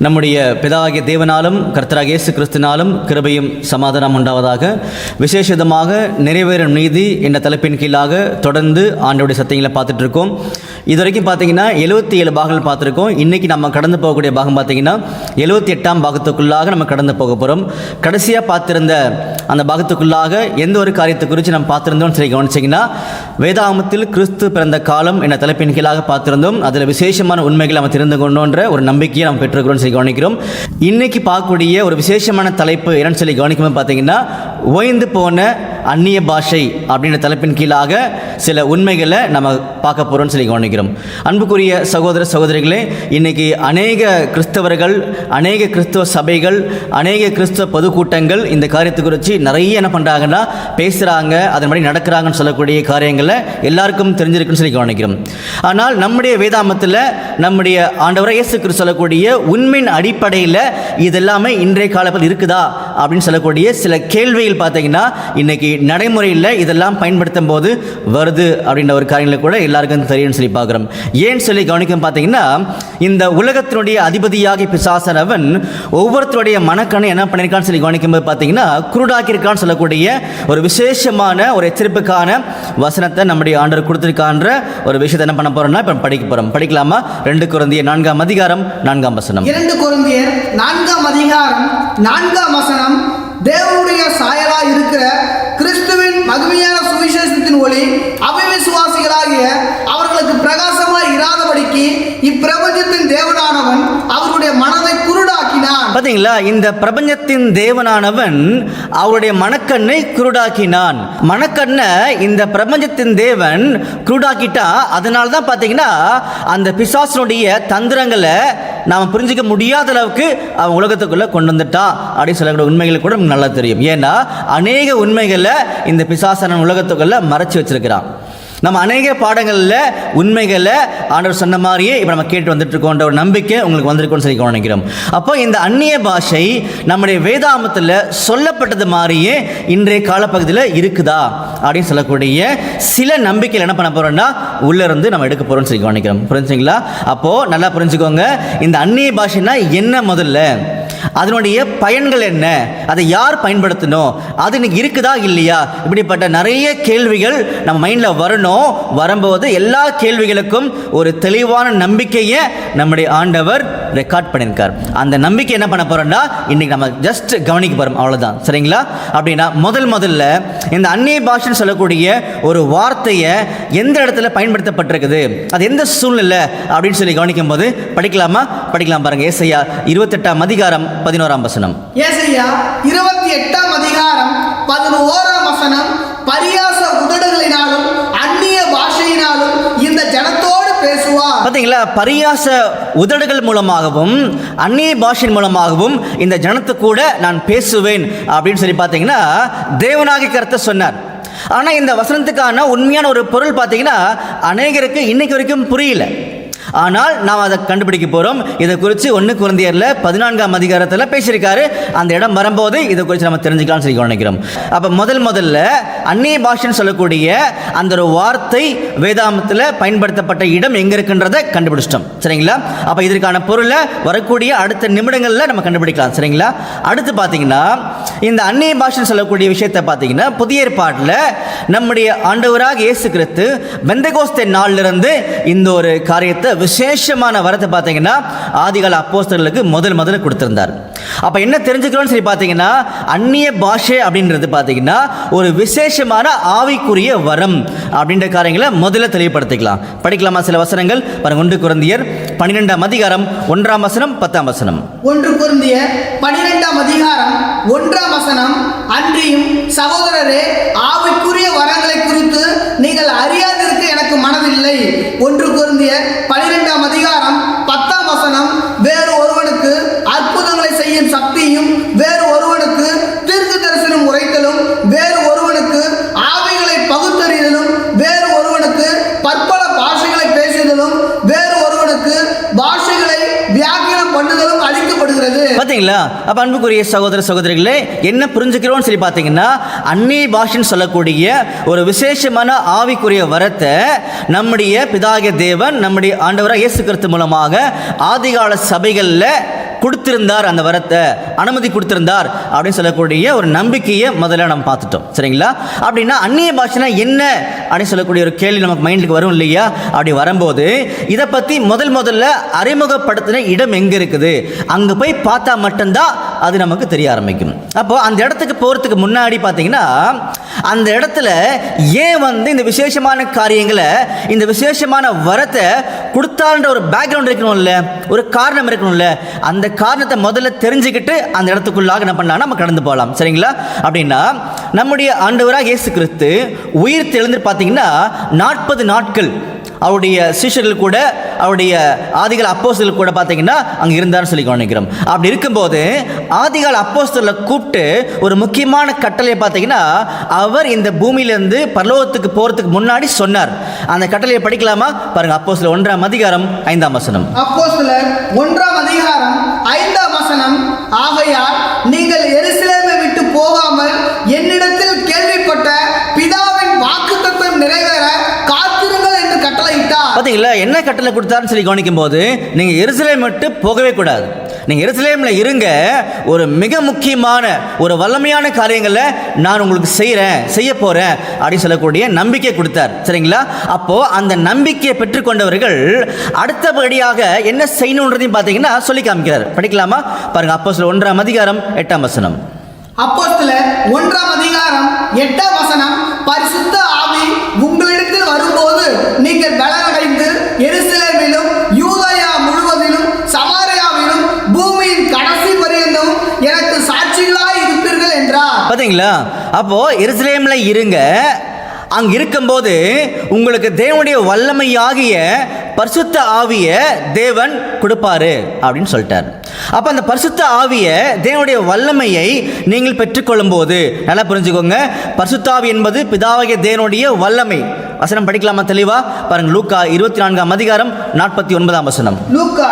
நம்முடைய பிதாவாகிய தேவனாலும் கர்த்தராகிய இயேசு கிறிஸ்துவினாலும் கிருபையும் சமாதானம் உண்டாவதாக. விசேஷமாக நிறைவேறும் நீதி என்ற தலைப்பின் கீழாக தொடர்ந்து ஆண்டவருடைய சத்தியங்களை பார்த்துட்டு இருக்கோம். இது வரைக்கும் பார்த்தீங்கன்னா 77 பாகங்கள் பார்த்துருக்கோம். இன்றைக்கி நம்ம கடந்து போகக்கூடிய பாகம் பார்த்தீங்கன்னா 78ஆம் பாகத்துக்குள்ளாக நம்ம கடந்து போக போகிறோம். கடைசியாக பார்த்திருந்த அந்த பாகத்துக்குள்ளாக எந்த ஒரு காரியத்தை குறித்து நம்ம பார்த்துருந்தோம்னு சொல்லி கவனிச்சிங்கன்னா, வேதாகமத்தில் கிறிஸ்து பிறந்த காலம் என்ற தலைப்பின் கீழாக பார்த்திருந்தோம். அதில் விசேஷமான உண்மைகளை நம்ம தெரிந்து கொண்டோன்ற ஒரு நம்பிக்கையை நம்ம பெற்றுக்கிறோம் சொல்லி கவனிக்கிறோம். இன்னைக்கு பார்க்கக்கூடிய ஒரு விசேஷமான தலைப்பு என்னன்னு சொல்லி கவனிக்கும்போது பார்த்தீங்கன்னா, ஓய்ந்து போன அந்நிய பாஷை அப்படின்ற தலைப்பின் கீழாக சில உண்மைகளை நம்ம பார்க்க போகிறோம்னு சொல்லி கவனிக்கிறோம். அன்புக்குரிய சகோதர சகோதரிகளே, இன்னைக்கு அநேக கிறிஸ்தவர்கள், அநேக கிறிஸ்தவ சபைகள், அநேக கிறிஸ்தவ பொதுக்கூட்டங்கள் இந்த காரியத்தை குறித்து நிறைய என்ன பண்ணுறாங்கன்னா பேசுகிறாங்க, அதன் மாதிரி நடக்கிறாங்கன்னு சொல்லக்கூடிய காரியங்களை எல்லாருக்கும் தெரிஞ்சிருக்குன்னு சொல்லி கவனிக்கிறோம். ஆனால் நம்முடைய வேதாமத்தில் நம்முடைய ஆண்டவராகிய இயேசு கிறிஸ்து சொல்லக்கூடிய உண்மையின் அடிப்படையில் இதெல்லாமே இன்றைய காலத்தில் இருக்குதா அப்படின்னு சொல்லக்கூடிய சில கேள்விகள் பார்த்தீங்கன்னா இன்னைக்கு நடைமுறையில் இதெல்லாம் பயன்படுத்தும் போது வருது அப்படின்ற ஒரு காரியங்களை கூட எல்லாருக்கும் தெரியும்னு சொல்லி பார்க்குறோம். ஏன்னு சொல்லி கவனிக்கும் பார்த்தீங்கன்னா, இந்த உலகத்தினுடைய அதிபதியாகி பிசாசனவன் ஒவ்வொருத்தருடைய மனக்கண்ணை என்ன பண்ணியிருக்கான்னு சொல்லி கவனிக்கும்போது பார்த்தீங்கன்னா குருடாக்கியிருக்கான்னு சொல்லக்கூடிய ஒரு விசேஷமான ஒரு எச்சரிப்புக்கான வசனத்தை நம்முடைய ஆண்டவர் கொடுத்திருக்கான்ற ஒரு விஷயத்தை என்ன பண்ண போறோம்னா இப்போ படிக்க போகிறோம். படிக்கலாமா? 2 கொரிந்தியர் 4ஆம் அதிகாரம் 4ஆம் வசனம். 2 கொரிந்தியர் 4ஆம் அதிகாரம் 4ஆம் வசனம். தேவனுடைய சாயலா இருக்கிற கிறிஸ்துவின் மகிமையான சுவிசேஷத்தின் ஒளி அவிசுவாசிகளாகிய அவர்களுக்கு பிரகாசமாய் இராதபடிக்கு இப்பிரபஞ்சத்தின் தேவனானவன் அவருடைய மனதை குருடாக்கினான். பார்த்தீங்களா? இந்த பிரபஞ்சத்தின் தேவனானவன் அவருடைய மனக்கண்ணை குருடாக்கினான். மனக்கண்ணை இந்த பிரபஞ்சத்தின் தேவன் குருடாக்கிட்டா, அதனால தான் பார்த்தீங்கன்னா அந்த பிசாசனுடைய தந்திரங்களை நாம் புரிஞ்சிக்க முடியாத அளவுக்கு அவன் உலகத்துக்குள்ளே கொண்டு வந்துட்டான் அப்படின்னு சொல்லக்கூடிய உண்மைகள் கூட நமக்கு நல்லா தெரியும். ஏன்னா அநேக உண்மைகளை இந்த பிசாசனன் உலகத்துக்குள்ளே மறைச்சி வச்சிருக்கிறான். நம்ம அநேக பாடங்களில் உண்மைகளை ஆண்டவர் சொன்ன மாதிரியே இப்போ நம்ம கேட்டு வந்துட்டு இருக்கோன்ற ஒரு நம்பிக்கை உங்களுக்கு வந்திருக்கும்னு சொல்லி கவனிக்கிறோம். அப்போ இந்த அந்நிய பாஷை நம்முடைய வேதாமத்தில் சொல்லப்பட்டது மாதிரியே இன்றைய காலப்பகுதியில் இருக்குதா அப்படின்னு சொல்லக்கூடிய சில நம்பிக்கைகள் என்ன பண்ண போகிறோம்னா உள்ளேருந்து நம்ம எடுக்க போகிறோம்னு சொல்லி கவனிக்கிறோம். புரிஞ்சுங்களா? அப்போது நல்லா புரிஞ்சுக்கோங்க, இந்த அந்நிய பாஷைனா என்ன, முதல்ல அதனுடைய பயன்கள் என்ன, அதை யார் பயன்படுத்தணும், அது இன்னைக்கு இருக்குதா இல்லையா, இப்படிப்பட்ட நிறைய கேள்விகள் நம்ம மைண்டில் வரும்போது எல்லா கேள்விகளுக்கும் ஒரு தெளிவான நம்பிக்கையை நம்முடைய ஆண்டவர் ரெக்கார்ட் பண்ணியிருக்கார். அந்த நம்பிக்கை என்ன பண்ண போறோம்னா இன்னைக்கு நம்ம ஜஸ்ட் கவனிக்க போறோம், அவ்வளோதான். சரிங்களா? அப்படின்னா முதல்ல இந்த அந்நிய பாஷைன்னு சொல்லக்கூடிய ஒரு வார்த்தையை எந்த இடத்துல பயன்படுத்தப்பட்டிருக்குது, அது எந்த சூழ்நிலை அப்படின்னு சொல்லி கவனிக்கும் போது படிக்கலாமா? படிக்கலாம் பாருங்க. ஏசாயா 28ஆம் அதிகாரம் 11ஆம் வசனம். ஏசாயா 28ஆம் அதிகாரம் 11ஆம் வசனம். பரியாச உதடுகளினாலும் அந்நிய பாஷையினாலும் இந்த ஜனத்தோடு பேசுவார். பார்த்தீங்களா? பரியாச உதடுகள் மூலமாகவும் அந்நிய பாஷையின் மூலமாகவும் இந்த ஜனத்து கூட நான் பேசுவேன் அப்படின்னு சொல்லி பார்த்தீங்கன்னா தேவனாகிய கர்த்தர் சொன்னார். ஆனால் இந்த வசனத்துக்கான உண்மையான ஒரு பொருள் பார்த்தீங்கன்னா அநேகருக்கு இன்னைக்கு வரைக்கும் புரியல. ஆனால் நாம் அதை கண்டுபிடிக்க போகிறோம். இதை குறித்து 1 கொரிந்தியரில் 14ஆம் அதிகாரத்தில் பேசியிருக்காரு. அந்த இடம் வரும்போது இதை குறித்து நம்ம தெரிஞ்சுக்கலாம்னு சொல்லி கவனிக்கிறோம். அப்போ முதல்ல அந்நிய பாஷைன்னு சொல்லக்கூடிய அந்த ஒரு வார்த்தை வேதாமத்தில் பயன்படுத்தப்பட்ட இடம் எங்கே இருக்குன்றதை கண்டுபிடிச்சிட்டோம். சரிங்களா? அப்போ இதற்கான பொருளை வரக்கூடிய அடுத்த நிமிடங்களில் நம்ம கண்டுபிடிக்கலாம். சரிங்களா? அடுத்து பார்த்தீங்கன்னா இந்த அந்நிய பாஷைன்னு சொல்லக்கூடிய விஷயத்தை பார்த்தீங்கன்னா புதிய ஏற்பாட்டில் நம்முடைய ஆண்டவராக இயேசு கிறிஸ்து பெந்தெகோஸ்தே நாளிலிருந்து இந்த ஒரு காரியத்தை விசேஷமான வரத்தை பார்த்தீங்கன்னா ஆதிகால அப்போஸ்தலர்களுக்கு முதல்ல கொடுத்திருந்தார். அப்போ என்ன தெரிஞ்சுக்கிறோம்னு சொல்லி பார்த்தீங்கன்னா அந்நிய பாஷை அப்படின்றது பார்த்தீங்கன்னா ஒரு விசேஷமான ஆவிக்குரிய வரம் அப்படின்ற காரியங்களை முதல்ல தெளிவுபடுத்திக்கலாம். படிக்கலாமா? சில வசனங்கள் பாருங்க. 1 கொரிந்தியர் 12ஆம் அதிகாரம் 1ஆம் வசனம் 10ஆம் வசனம். 1 கொரிந்தியர் 12ஆம் அதிகாரம் 1ஆம் வசனம். அன்றியும் சகோதரரே, ஆவிக்குரிய வரங்களை குறித்து நீங்கள் அறியாதிருக்க எனக்கு மனதில்லை. 1 கொரிந்தியர் 12ஆம் அதிகாரம் 10ஆம் வசனம். வேறு ஒருவனுக்கு அற்புதங்களை செய்யும் சக்தியும், வேறு ஒருவனுக்கு தீர்க்க தரிசனம் உரைத்தலும், வேறு ஒருவனுக்கு ஆவிகளை பகுத்தறிதலும், வேறு ஒருவனுக்கு பற்பல பாஷைகளை பேசுதலும், வேறு ஒருவனுக்கு பாஷைகளை வியாக்கியானம் பண்ணுதலும் அளிக்கப்படுகிறது. பார்த்தீங்களா? அப்போ அன்புக்குரிய சகோதர சகோதரிகளே, என்ன புரிஞ்சுக்கிறோம்னு சொல்லி பார்த்தீங்கன்னா, அந்நிய பாஷைன்னு சொல்லக்கூடிய ஒரு விசேஷமான ஆவிக்குரிய வரத்தை நம்முடைய பிதாகிய தேவன் நம்முடைய ஆண்டவராக இயேசு கிறிஸ்து மூலமாக ஆதிகால சபைகளில் கொடுத்திருந்தார். அந்த வரத்தை அனுமதி கொடுத்திருந்தார் அப்படின்னு சொல்லக்கூடிய ஒரு நம்பிக்கையை முதல்ல நம்ம பார்த்துட்டோம். சரிங்களா? அப்படின்னா அந்நிய பாஷைனா என்ன அப்படின்னு சொல்லக்கூடிய ஒரு கேள்வி நமக்கு மைண்டுக்கு வரும் இல்லையா? அப்படி வரும்போது இதை பற்றி முதல்ல அறிமுகப்படுத்தின இடம் எங்கே இருக்குது, அங்கே போய் பார்த்தா மட்டும்தான் அது நமக்கு தெரிய ஆரம்பிக்கும். அப்போ அந்த இடத்துக்கு போகிறதுக்கு முன்னாடி பார்த்தீங்கன்னா, அந்த இடத்துல ஏன் இந்த விசேஷமான காரியங்களை, இந்த விசேஷமான வரத்தை கொடுத்தான்ற ஒரு பேக்ரவுண்ட் இருக்கணும்ல, ஒரு காரணம் இருக்கணும்ல. அந்த காரணத்தை முதல்ல தெரிஞ்சுக்கிட்டு அந்த இடத்துக்குள்ளாக என்ன பண்ணலாம், நம்ம கடந்து போகலாம். சரிங்களா? அப்படின்னா நம்முடைய ஆண்டவராக இயேசு கிறிஸ்து உயிர் தெழுந்து பார்த்தீங்கன்னா 40 நாட்கள் அவருடைய சீஷர்கள் கூட, அவருடைய ஆதிகால அப்போஸ்தலர்கள் கூட பார்த்தீங்கன்னா அங்கே இருந்தார்னு சொல்லி கவனிக்கிறோம். அப்படி இருக்கும்போது ஆதிகால அப்போஸ்தலரை கூப்பிட்டு ஒரு முக்கியமான கட்டளையை பார்த்தீங்கன்னா, அவர் இந்த பூமியிலிருந்து பரலோகத்துக்கு போகிறதுக்கு முன்னாடி சொன்னார். அந்த கட்டளையை படிக்கலாமா? பாருங்க, அப்போஸ்தலர் 1ஆம் அதிகாரம் 5ஆம் வசனம். அப்போஸ்தலர் 1ஆம் அதிகாரம் 5ஆம் வசனம். ஆகையால் நீங்கள் எருசலேமை விட்டு போகாமல் என்னிடத்தில் கேள்விப்பட்ட பிதாவின் வாக்குத்தத்தம் நிறைவேற காத்திருங்கள் என்று கட்டளையிட்டார். பார்த்தீங்களா? என்ன கட்டளை கொடுத்தாருன்னு சொல்லி கவனிக்கும் போது, நீங்கள் எருசலேம் விட்டு போகவே கூடாது, நீங்கள் எருசலேமில் இருங்க. ஒரு மிக முக்கியமான ஒரு வல்லமையான காரியங்களை நான் உங்களுக்கு செய்ய போகிறேன் அப்படின்னு சொல்லக்கூடிய நம்பிக்கை கொடுத்தார். சரிங்களா? அப்போது அந்த நம்பிக்கையை பெற்றுக்கொண்டவர்கள் அடுத்தபடியாக என்ன செய்யணுன்றதையும் பார்த்தீங்கன்னா சொல்லி காமிக்கிறார். படிக்கலாமா? பாருங்கள், அப்போஸ்தலர் 1ஆம் அதிகாரம் 8ஆம் வசனம். அப்போஸ்தலர் 1ஆம் அதிகாரம் 8ஆம் வசனம். பரிசுத்த ஆவி உங்களிடத்தில் வரும்போது நீங்கள் பலனடைந்து எருசலேமிலும் யூதேயா முழுவதிலும் சமாரியாவிலும் பூமியின் கடைசி பரியந்தம் எனக்கு சாட்சிகளாய் இருப்பீர்கள் என்றார். பார்த்தீங்களா? அப்போ எருசலேமில் இருங்க. அங்கே இருக்கும்போது உங்களுக்கு தேவனுடைய வல்லமையாகிய பரிசுத்த ஆவியை தேவன் கொடுப்பாரு அப்படின்னு சொல்லிட்டார். அப்போ அந்த பரிசுத்த ஆவியை, தேவனுடைய வல்லமையை நீங்கள் பெற்றுக்கொள்ளும் போது, நல்லா புரிஞ்சுக்கோங்க, பரிசுத்த ஆவி என்பது பிதாவாகிய தேவனுடைய வல்லமை. வசனம் படிக்கலாமா தெளிவா? பாருங்க, லூக்கா 24ஆம் அதிகாரம் 49ஆம் வசனம். லூக்கா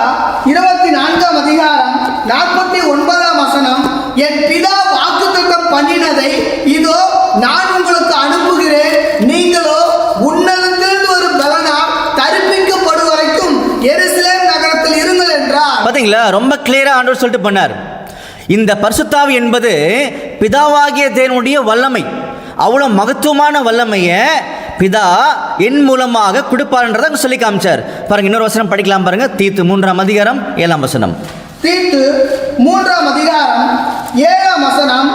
24ஆம் அதிகாரம் 49ஆம் வசனம். என் பிதா வாக்குத்தத்தம் பண்ணினதை இதோ நான் உங்களுக்கு அனுப்புகிறேன், நீங்களோ உன்னதத்திலிருந்து ஒரு பலனால் தரிப்பிக்கப்படும் வரைக்கும் எருசலேம் நகரத்தில் இருங்கள் என்றார். பாத்தீங்களா? ரொம்ப கிளியரா ஆண்டவர் சொல்லிட்டு பண்ணார். இந்த பரிசுத்த ஆவி என்பது பிதாவாகிய தேவனுடைய வல்லமை. அவ்வளோ மகத்துவமான வல்லமையை பிதா என் மூலமாக கொடுப்பார்ன்றதை சொல்லி காமிச்சார். பாருங்க, இன்னொரு வசனம் படிக்கலாம் பாருங்க, தீத்து 3ஆம் அதிகாரம் 7ஆம் வசனம். தீத்து 3ஆம் அதிகாரம் 7ஆம் வசனம்.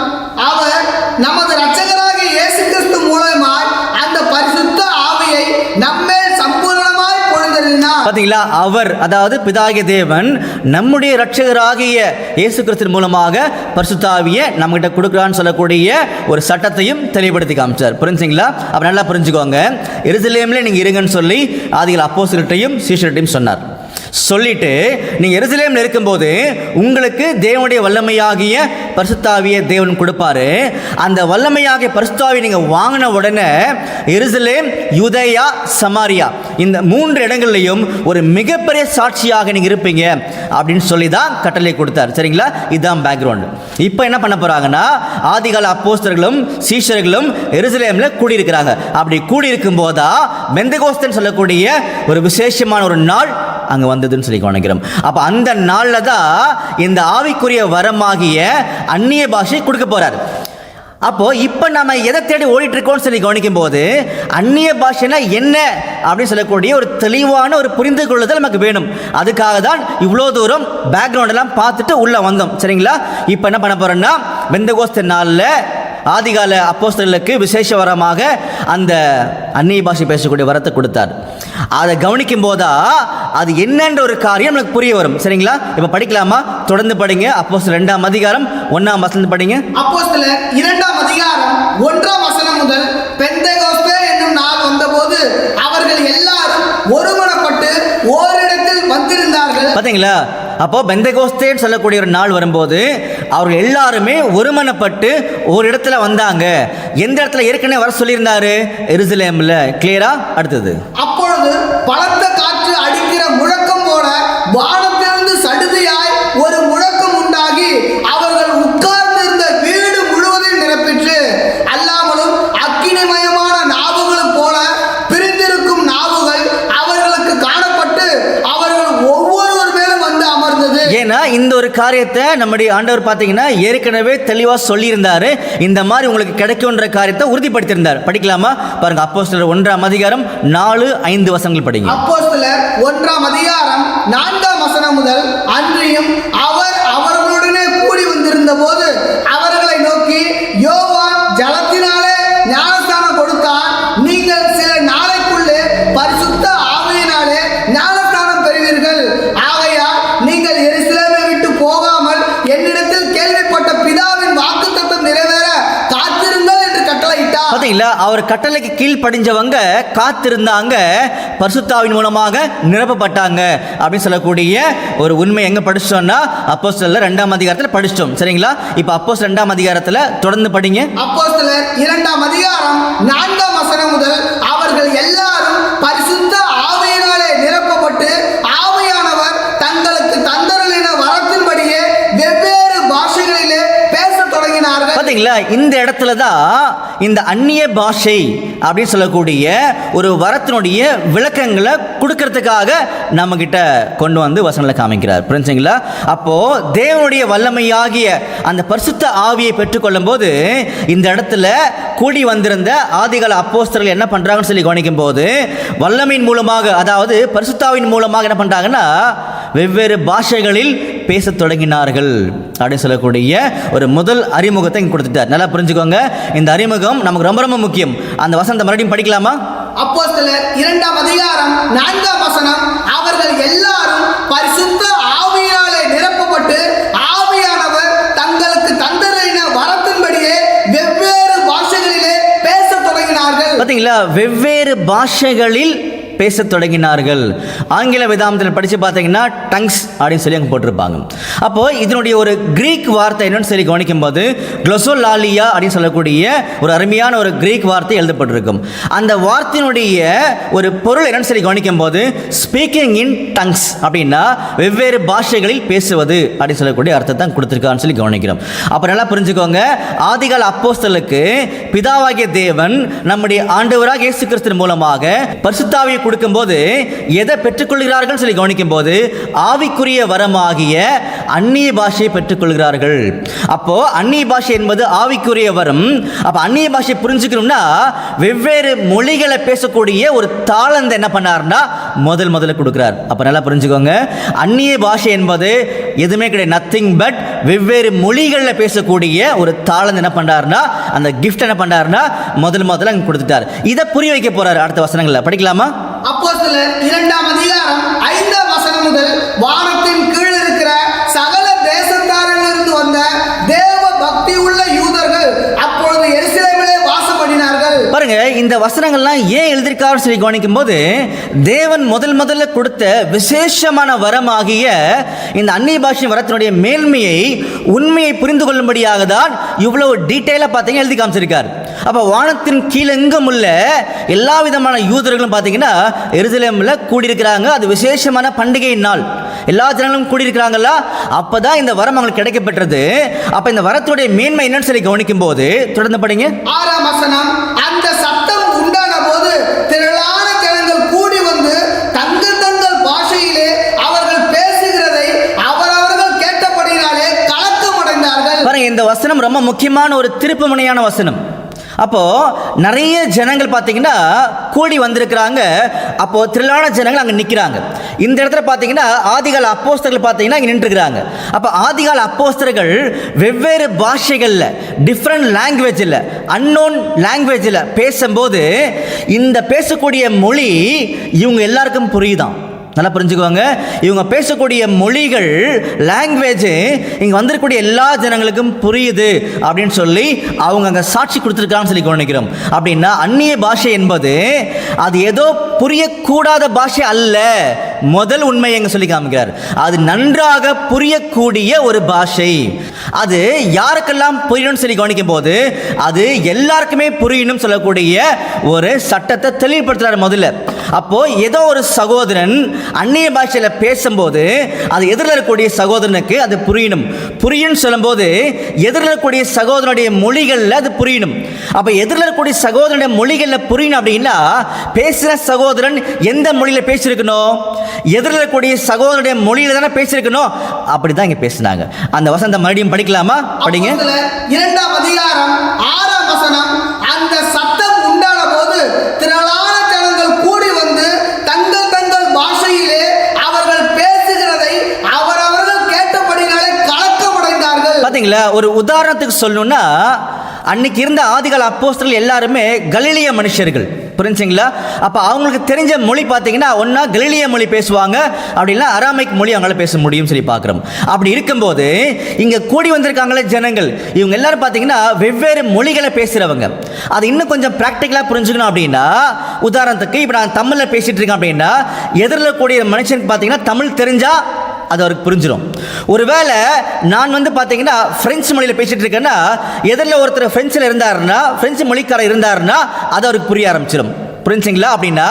அவர் நமது இரட்சகராகிய இயேசு கிறிஸ்து மூலமாய் அந்த பரிசுத்த ஆவியை நம்மேல் சம்பூரணமாய் பொழிந்தருளினார். பாத்தீங்களா? அவர், அதாவது பிதாகிய தேவன் நம்முடைய இரட்சகராகிய இயேசு கிறிஸ்து மூலமாக பரிசுத்த ஆவியை நம்மகிட்ட கொடுக்குறான்னு சொல்லக்கூடிய ஒரு சட்டத்தையும் தெளிவுபடுத்தி காமிச்சார். புரிஞ்சுங்களா? அப்ப நல்லா புரிஞ்சுக்கோங்க. எருசலேமில் நீங்க இருங்கன்னு சொல்லி ஆதிகால அப்போஸ்தலர்கிட்டையும் சீஷர்கிட்டையும் சொன்னார். சொல்லிட்டு நீங்க எருசலேமில் இருக்கும்போது உங்களுக்கு தேவனுடைய வல்லமையாகிய பரிசுத்த ஆவியை தேவன் கொடுப்பாரு. அந்த வல்லமையாகிய பரிசுத்த ஆவியை நீங்க வாங்கின உடனே எருசலேம், யூதேயா, சமாரியா இந்த 3 இடங்கள்லையும் ஒரு மிகப்பெரிய சாட்சியாக நீங்க இருப்பீங்க அப்படின்னு சொல்லி தான் கட்டளை கொடுத்தார். சரிங்களா? இதுதான் பேக்ரவுண்ட். இப்போ என்ன பண்ண போறாங்கன்னா, ஆதிகால அப்போஸ்தலர்களும் சீஷர்களும் எருசலேமில் கூடியிருக்கிறாங்க. அப்படி கூடியிருக்கும் போதா பெந்தெகோஸ்தேன்னு சொல்லக்கூடிய ஒரு விசேஷமான ஒரு நாள் அங்கே வந்ததுன்னு சொல்லி கவனிக்கிறோம். அப்போ அந்த நாளில் தான் இந்த ஆவிக்குரிய வரமாகிய அந்நிய பாஷை கொடுக்க போறார். அப்போ இப்போ நம்ம எதை தேடி ஓடிட்டு இருக்கோம்னு சொல்லி கவனிக்கும் போது, அந்நிய பாஷைனா என்ன அப்படின்னு சொல்லக்கூடிய ஒரு தெளிவான ஒரு புரிந்து கொள்ளுதல் நமக்கு வேணும். அதுக்காக தான் இவ்வளோ தூரம் பேக்ரவுண்ட் எல்லாம் பார்த்துட்டு உள்ள வந்தோம். சரிங்களா? இப்போ என்ன பண்ண போறோம்னா, பெந்தெகோஸ்தே நாளில் ஆதிகால அப்போஸ்தலர்களுக்கு விசேஷ வரமாக அந்த அந்நிய பாஷை பேசக்கூடிய வரத்தை கொடுத்தார். அதை கவனிக்கும் போதா அது என்னன்ற ஒரு காரியம் நமக்கு புரிய வரும். சரிங்களா? இப்ப படிக்கலாமா? தொடர்ந்து படிங்க. அப்போஸ்தலர் 2ஆம் அதிகாரம் 1ஆம் வசனம் படிங்க. அப்போஸ்தலர் 2ஆம் அதிகாரம் 1ஆம் வசனம் முதல். பெந்தெகோஸ்தே என்னும் நாள் வந்தபோது அவர்கள் எல்லாரும் ஒருமனப்பட்டு ஓரிடத்தில் வந்திருந்தார்கள். பாத்தீங்களா? அப்போ பெந்தெகோஸ்தேன்னு சொல்லக்கூடிய ஒரு நாள் வரும்போது அவர்கள் எல்லாருமே ஒருமனப்பட்டு ஒரு இடத்துல வந்தாங்க. எந்த இடத்துல ஏற்கனவே வர சொல்லியிருந்தாரு? எருசலேம்ல. கிளியரா? அடுத்தது, அப்பொழுது பலத்த காற்று அடிக்கிற முழக்கம் போல வானத்திலிருந்து சடுதியாய் ஒரு முழக்கம் உண்டாகி இந்த ஒரு காரியத்தை நம்முடைய ஆண்டவர் பார்த்தீங்கன்னா ஏற்கனவே தெளிவாக சொல்லியிருந்தாரு. இந்த மாதிரி உங்களுக்கு கிடைக்கும்ன்ற காரியத்தை உறுதிப்படுத்தியிருந்தார். படிக்கலாமா? பாருங்க, அப்போஸ்தலர் 1ஆம் அதிகாரம் 4-5 வசனங்கள் படிங்க. அப்போஸ்தலர் 1ஆம் அதிகாரம் 4ஆம் வசனம் முதல், அன்றியும் அவர் அவர்களுடனே கூடி வந்திருந்த போது அவர்களை நோக்கி, யோவான் ஜலத்தினாலே ஞானஸ்நானம் கொடுத்தார், நீங்கள் சில நாளைக்குள்ளே பரிசுத்த ஆவியினாலே ஞானஸ்நானம் பெறுவீர்கள். ஆகையால் நீங்கள் எருசலேமை விட்டு போகாமல் என்னிடத்தில் கேள்விப்பட்ட பிதாவின் வாக்குத்தத்தம் நிறைவேற காத்திருங்கள் என்று கட்டளையிட்டார். பாத்தீங்களா, அவர் கட்டளைக்கு கீழ்ப்படிஞ்சவங்க காத்திருந்தாங்க, பரிசுத்தாவின் மூலமாக நிரப்பப்பட்டாங்க அப்படின்னு சொல்லக்கூடிய ஒரு உண்மை எங்க படிச்சோம்னா அப்போஸ்தலர் 2ஆம் அதிகாரத்தில் படிச்சிட்டோம். சரிங்களா? இப்போ அப்போஸ்தலர் 2ஆம் அதிகாரத்தில் தொடர்ந்து படிங்க. அப்போஸ்தலர் 2ஆம் அதிகாரம் 4ஆம் வசனம் முதல், அவர்கள் எல்லாரும் பரிசுத்த ஆவியினாலே நிரப்பப்பட்டு ஆவியானவர் தங்களுக்கு தந்தருளின வரத்தின்படியே வெவ்வேறு பாஷைகளிலே பேசத் தொடங்கினார்கள். பாத்தீங்களா, இந்த இடத்துல தான் இந்த அந்நிய பாஷை அப்படின்னு சொல்லக்கூடிய ஒரு வரத்தினுடைய விளக்கங்களை கொடுக்கறதுக்காக நம்ம கிட்ட கொண்டு வந்து வசனங்களை காமிக்கிறார். புரிஞ்சுங்களா? அப்போ தேவனுடைய வல்லமையாகிய அந்த பரிசுத்த ஆவியை பெற்றுக்கொள்ளும் போது இந்த இடத்துல கூடி வந்திருந்த ஆதிகால அப்போஸ்தலர்கள் என்ன பண்றாங்கன்னு சொல்லி கவனிக்கும் போது, வல்லமையின் மூலமாக, அதாவது பரிசுத்தாவின் மூலமாக என்ன பண்றாங்கன்னா வெவ்வேறு பாஷைகளில் பேச தொடங்கினார்கள் அப்படின்னு சொல்லக்கூடிய ஒரு முதல் அறிமுகத்தை இங்க கொடுத்துட்டார். நல்லா புரிஞ்சுக்கோங்க, இந்த அறிமுகம் நமக்கு ரொம்ப ரொம்ப முக்கியம். அந்த வசனத்தை மறுபடியும் படிக்கலாமா? அப்போஸ்தலர் 2ஆம் அதிகாரம் 4ஆம் வசனம், அவர்கள் எல்லாரும் பரிசுத்த ஆவியினாலே நிரப்பப்பட்டு ஆவியானவர் தங்களுக்கு தந்தருளின வரத்தின்படியே வெவ்வேறு பாஷைகளிலே பேசத் தொடங்கினார்கள். பாத்தீங்களா, வெவ்வேறு பாஷைகளில் பேச தொடங்கினார்கள். ஆங்கில வேதாந்தத்தில் படித்து பார்த்தீங்கன்னா டங்ஸ் அப்படின்னு சொல்லி அங்கே போட்டிருப்பாங்க. அப்போ இதனுடைய ஒரு கிரீக் வார்த்தை என்னன்னு சொல்லி கவனிக்கும் போது க்ளோசோலாலியா அப்படின்னு சொல்லக்கூடிய ஒரு அருமையான ஒரு கிரீக் வார்த்தை எழுதப்பட்டிருக்கும். அந்த வார்த்தையினுடைய ஒரு பொருள் என்னன்னு சொல்லி கவனிக்கும் போது ஸ்பீக்கிங் இன் டங்ஸ் அப்படின்னா வெவ்வேறு பாஷைகளில் பேசுவது அப்படின்னு சொல்லக்கூடிய அர்த்தத்தை கொடுத்துருக்கான்னு சொல்லி கவனிக்கிறோம். அப்போ நல்லா புரிஞ்சுக்கோங்க, ஆதிகால அப்போஸ்தலருக்கு பிதாவாகிய தேவன் நம்முடைய ஆண்டவராக இயேசு கிறிஸ்து மூலமாக பரிசுத்தாவியை கொடுக்கும்போது எதை பெற்றுக்கொள்கிறார்கள் சொல்லி கவனிக்கும் போது ஆவிக்குரிய வரமாகிய அந்நிய பாஷையை பெற்றுக்கொள்கிறார்கள். அப்போ அந்நிய பாஷை என்பது ஆவிக்குரிய வரம். அப்ப அந்நிய பாஷை புரிஞ்சுக்கணும்னா வெவ்வேறு மொழிகளை பேசக்கூடிய ஒரு தாளந்தை என்ன பண்ணார்னா முதல்ல கொடுக்கிறார். அப்ப நல்லா புரிஞ்சுக்கோங்க, அந்நிய பாஷை என்பது எதுவுமே கிடையாது, நத்திங் பட் வெவ்வேறு மொழிகளில் பேசக்கூடிய ஒரு தாளந்தை என்ன பண்றாருன்னா அந்த கிஃப்ட் என்ன பண்றாருன்னா முதல்ல அங்க கொடுத்துட்டார். இதை புரிய வைக்க போறாரு அடுத்த வசனங்களை. படிக்கலாமா? அப்போஸ்தலர் 2ஆம் அதிகாரம் 5ஆம் வசனம் முதல், வானத்தின் கீழ் இருக்கிற சகல தேசத்தாரிலிருந்து வந்த தேவ பக்தி உள்ள யூதர்கள் அப்பொழுது எருசலேமிலே வாசம் பண்ணினார்கள். பாருங்க, இந்த வசனங்கள்லாம் ஏன் எழுதியிருக்காருன்னு சொல்லி கவனிக்கும் போது தேவன் முதல்ல கொடுத்த விசேஷமான வரமாகிய இந்த அந்நிய பாஷை வரத்தினுடைய மேன்மையை உண்மையை புரிந்து கொள்ளும்படியாக தான் இவ்வளவு டீட்டெயிலாக பார்த்தீங்கன்னா எழுதி காமிச்சிருக்கார். அப்போ வானத்தின் கீழெங்கும் உள்ள எல்லா விதமான யூதர்களும் பார்த்தீங்கன்னா எருசலேமில் கூடியிருக்கிறாங்க. அது விசேஷமான பண்டிகை நாள், எல்லா ஜனங்களும் கூடியிருக்கிறாங்களா, அப்பதான் இந்த வரம் அவங்களுக்கு கிடைக்கப்பெற்றது. அப்ப இந்த வரத்துடைய மேன்மை என்னன்னு சொல்லி கவனிக்கும் போது தொடர்ந்து படிங்க. 6ஆம் வசனம், அந்த சத்தம் உண்டான போது திரளான ஜனங்கள் கூடி வந்து தங்கள் பாஷையிலே அவர்கள் பேசுகிறதை அவரவர்கள் கேட்டபடியினாலே கலக்கம் அடைந்தார்கள். பாருங்க, இந்த வசனம் ரொம்ப முக்கியமான ஒரு திருப்புமுனையான வசனம். அப்போ நிறைய ஜனங்கள் பார்த்தீங்கன்னா கூடி வந்திருக்கிறாங்க. அப்போ திரளான ஜனங்கள் அங்கே நிற்கிறாங்க. இந்த இடத்துல பார்த்தீங்கன்னா ஆதிகால அப்போஸ்தலர்கள் பார்த்தீங்கன்னா இங்கே நின்றுக்கிறாங்க. அப்போ ஆதிகால அப்போஸ்தலர்கள் வெவ்வேறு பாஷைகளில், டிஃப்ரெண்ட் லாங்குவேஜில், அன்னோன் லாங்குவேஜில் பேசும்போது இந்த பேசக்கூடிய மொழி இவங்க எல்லாருக்கும் புரியுதான். நல்லா புரிஞ்சுக்குவாங்க, இவங்க பேசக்கூடிய மொழிகள், லாங்குவேஜ் இங்கே வந்திருக்கக்கூடிய எல்லா ஜனங்களுக்கும் புரியுது அப்படின்னு சொல்லி அவங்க அங்கே சாட்சி கொடுத்துருக்காங்கன்னு சொல்லி கவனிக்கிறோம். அப்படின்னா அந்நிய பாஷை என்பது அது ஏதோ புரியக்கூடாத பாஷை அல்ல. முதல் உண்மை எங்க சொல்லி காமிக்கிறார், அது நன்றாக புரியக்கூடிய ஒரு பாஷை. அது யாருக்கெல்லாம் புரியணும்னு சொல்லி கவனிக்கும் போது அது எல்லாருக்குமே புரியணும் சொல்லக்கூடிய ஒரு சட்டத்தை தெளிவுபடுத்துறாரு முதல்ல. அப்போது ஏதோ ஒரு சகோதரன் அந்நிய பாஷையில் பேசும்போது அது எதிரில் இருக்கக்கூடிய சகோதரனுக்கு அது புரியணும் சொல்லும்போது எதிரில் இருக்கக்கூடிய சகோதரனுடைய மொழிகளில் அது புரியணும். அப்போ எதிரில் இருக்கக்கூடிய சகோதரனுடைய மொழிகளில் புரியணும் அப்படின்னா பேசுகிற சகோதரன் எந்த மொழியில் பேசியிருக்கணும்? எதிரில் இருக்கக்கூடிய சகோதரனுடைய மொழியில் தானே பேசியிருக்கணும். அப்படி தான் இங்கே பேசினாங்க. அந்த வசனத்தை மறுபடியும் படிக்கலாமா? படிங்க. 2ஆம் அதிகாரம் 6ஆம் வசனம். அந்த சத்தம் உண்டான போது திரளான ஜனங்கள் கூடி வந்து தங்கள் தங்கள் பாஷையிலே அவர்கள் பேசுகிறதை அவரவர்கள் கேட்டபடினாலே கலக்கமடைந்தார்கள். பாத்தீங்களா? ஒரு உதாரணத்துக்கு சொல்லணும்னா அன்னைக்கு இருந்த ஆதிகால அப்போஸ்தலர்கள் எல்லாருமே கலிலிய மனுஷர்கள், புரிஞ்சுங்களா? அப்போ அவங்களுக்கு தெரிஞ்ச மொழி பார்த்தீங்கன்னா ஒன்றா கலிலிய மொழி பேசுவாங்க, அப்படின்னா அராமைக் மொழி அவங்களால பேச முடியும் சொல்லி பார்க்குறோம். அப்படி இருக்கும்போது இங்கே கூடி வந்திருக்காங்களே ஜனங்கள், இவங்க எல்லாரும் பார்த்தீங்கன்னா வெவ்வேறு மொழிகளை பேசுகிறவங்க. அது இன்னும் கொஞ்சம் ப்ராக்டிக்கலாக புரிஞ்சுக்கணும் அப்படின்னா, உதாரணத்துக்கு இப்போ நான் தமிழில் பேசிகிட்டு இருக்கேன் அப்படின்னா எதிரில் கூடிய மனுஷனுக்கு பார்த்தீங்கன்னா தமிழ் தெரிஞ்சால் அது அவருக்கு புரிஞ்சிடும். ஒருவேளை நான் பார்த்தீங்கன்னா பிரெஞ்சு மொழியில் பேசிட்டு இருக்கேன்னா எதிரில் ஒருத்தர் பிரெஞ்சில் இருந்தாருன்னா, பிரெஞ்சு மொழிக்காரர் இருந்தாருன்னா அது அவருக்கு புரிய ஆரம்பிச்சிடும். புரிஞ்சுங்களா? அப்படின்னா